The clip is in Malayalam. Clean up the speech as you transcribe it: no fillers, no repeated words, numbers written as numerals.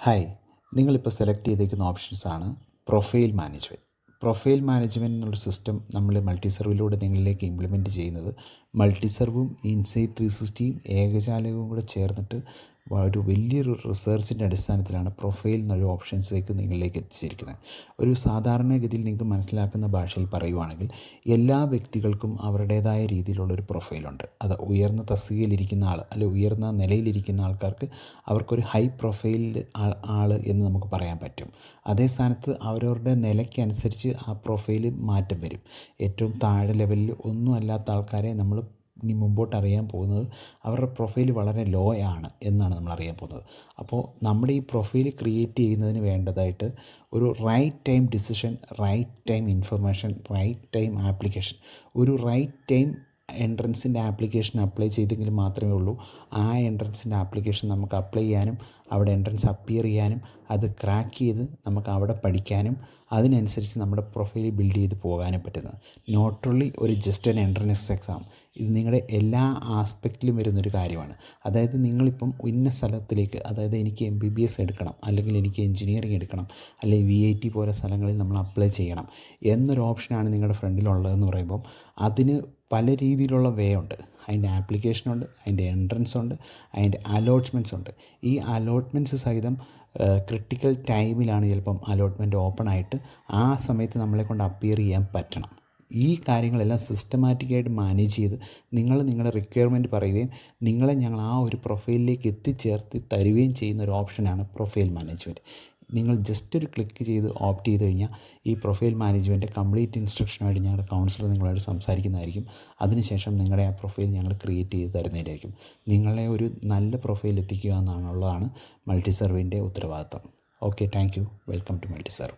ഹായ്, നിങ്ങളിപ്പോൾ സെലക്ട് ചെയ്തേക്കുന്ന ഓപ്ഷൻസാണ് പ്രൊഫൈൽ മാനേജ്മെൻറ്റ്. പ്രൊഫൈൽ മാനേജ്മെൻറ്റ് എന്നുള്ള സിസ്റ്റം നമ്മൾ മൾട്ടി സെർവിലൂടെ നിങ്ങളിലേക്ക് ഇംപ്ലിമെൻറ്റ് ചെയ്യുന്നത് മൾട്ടി സെർവും ഇൻസൈറ്റ് 360യും ഏകജാലകവും കൂടെ ചേർന്നിട്ട് ഒരു വലിയൊരു റിസർച്ചിൻ്റെ അടിസ്ഥാനത്തിലാണ് പ്രൊഫൈൽ എന്നൊരു ഓപ്ഷൻസിലേക്ക് നിങ്ങളിലേക്ക് എത്തിച്ചിരിക്കുന്നത്. ഒരു സാധാരണഗതിയിൽ നിങ്ങൾക്ക് മനസ്സിലാക്കുന്ന ഭാഷയിൽ പറയുവാണെങ്കിൽ എല്ലാ വ്യക്തികൾക്കും അവരുടേതായ രീതിയിലുള്ളൊരു പ്രൊഫൈലുണ്ട്. അത് ഉയർന്ന തസ്തികയിലിരിക്കുന്ന ആൾ അല്ലെങ്കിൽ ഉയർന്ന നിലയിലിരിക്കുന്ന ആൾക്കാർക്ക് അവർക്കൊരു ഹൈ പ്രൊഫൈലിൽ ആൾ എന്ന് നമുക്ക് പറയാൻ പറ്റും. അതേ സ്ഥാനത്ത് അവരവരുടെ നിലയ്ക്കനുസരിച്ച് ആ പ്രൊഫൈൽ മാറ്റം വരും. ഏറ്റവും താഴെ ലെവലിൽ ഒന്നും അല്ലാത്ത ആൾക്കാരെ നമ്മൾ ഇനി മുമ്പോട്ട് അറിയാൻ പോകുന്നത് അവരുടെ പ്രൊഫൈൽ വളരെ ലോ ആണ് എന്നാണ് നമ്മൾ അറിയാൻ പോകുന്നത്. അപ്പോൾ നമ്മുടെ ഈ പ്രൊഫൈൽ ക്രിയേറ്റ് ചെയ്യുന്നതിന് വേണ്ടതായിട്ട് ഒരു right time decision, right time information, right time application, ഒരു റൈറ്റ് ടൈം എൻട്രൻസിൻ്റെ ആപ്ലിക്കേഷൻ അപ്ലൈ ചെയ്തെങ്കിൽ മാത്രമേ ഉള്ളൂ ആ എൻട്രൻസിൻ്റെ ആപ്ലിക്കേഷൻ നമുക്ക് അപ്ലൈ ചെയ്യാനും അവിടെ എൻട്രൻസ് അപ്പിയർ ചെയ്യാനും അത് ക്രാക്ക് ചെയ്ത് നമുക്ക് അവിടെ പഠിക്കാനും അതിനനുസരിച്ച് നമ്മുടെ പ്രൊഫൈൽ ബിൽഡ് ചെയ്ത് പോകാനും പറ്റുന്നത്. നോട്ട് ഓൺലി ഒരു ജസ്റ്റ് ആൻ എൻട്രൻസ് എക്സാം, ഇത് നിങ്ങളുടെ എല്ലാ ആസ്പെക്റ്റിലും വരുന്നൊരു കാര്യമാണ്. അതായത് നിങ്ങളിപ്പം ഇന്ന സ്ഥലത്തിലേക്ക്, അതായത് എനിക്ക് MBBS എടുക്കണം, അല്ലെങ്കിൽ എനിക്ക് എഞ്ചിനീയറിംഗ് എടുക്കണം, അല്ലെങ്കിൽ VIT പോലെ സ്ഥലങ്ങളിൽ നമ്മൾ അപ്ലൈ ചെയ്യണം എന്നൊരു ഓപ്ഷനാണ് നിങ്ങളുടെ ഫ്രണ്ടിലുള്ളതെന്ന് പറയുമ്പം അതിന് പല രീതിയിലുള്ള വേ ഉണ്ട്. അതിൻ്റെ ആപ്ലിക്കേഷനുണ്ട്, അതിൻ്റെ എൻട്രൻസ് ഉണ്ട്, അതിൻ്റെ അലോട്ട്മെൻറ്റ്സ് ഉണ്ട്. ഈ അലോട്ട്മെൻറ്റ്സ് സഹിതം ക്രിട്ടിക്കൽ ടൈമിലാണ് ചിലപ്പം അലോട്ട്മെൻറ്റ് ഓപ്പൺ ആയിട്ട് ആ സമയത്ത് നമ്മളെ കൊണ്ട് അപ്പിയർ ചെയ്യാൻ പറ്റണം. ഈ കാര്യങ്ങളെല്ലാം സിസ്റ്റമാറ്റിക്കായിട്ട് മാനേജ് ചെയ്ത് നിങ്ങളുടെ റിക്വയർമെൻറ്റ് പറയുകയും നിങ്ങളെ ഞങ്ങൾ ആ ഒരു പ്രൊഫൈലിലേക്ക് എത്തിച്ചേർത്ത് തരുകയും ചെയ്യുന്ന ഒരു ഓപ്ഷനാണ് പ്രൊഫൈൽ മാനേജ്മെൻറ്റ്. നിങ്ങൾ ജസ്റ്റ് ഒരു ക്ലിക്ക് ചെയ്ത് ഓപ്റ്റ് ചെയ്ത് കഴിഞ്ഞാൽ ഈ പ്രൊഫൈൽ മാനേജ്മെൻറ്റ് കംപ്ലീറ്റ് ഇൻസ്ട്രക്ഷനുമായിട്ട് ഞങ്ങളുടെ കൗൺസിലർ നിങ്ങളായിട്ട് സംസാരിക്കുന്നതായിരിക്കും. അതിനുശേഷം നിങ്ങളുടെ ആ പ്രൊഫൈൽ ഞങ്ങൾ ക്രിയേറ്റ് ചെയ്ത് തരുന്നതായിരിക്കും. നിങ്ങളെ ഒരു നല്ല പ്രൊഫൈൽ എത്തിക്കുക എന്നുള്ളതാണ് മൾട്ടി സെർവിൻ്റെ ഉത്തരവാദിത്തം. Okay, thank you. Welcome to multi serve.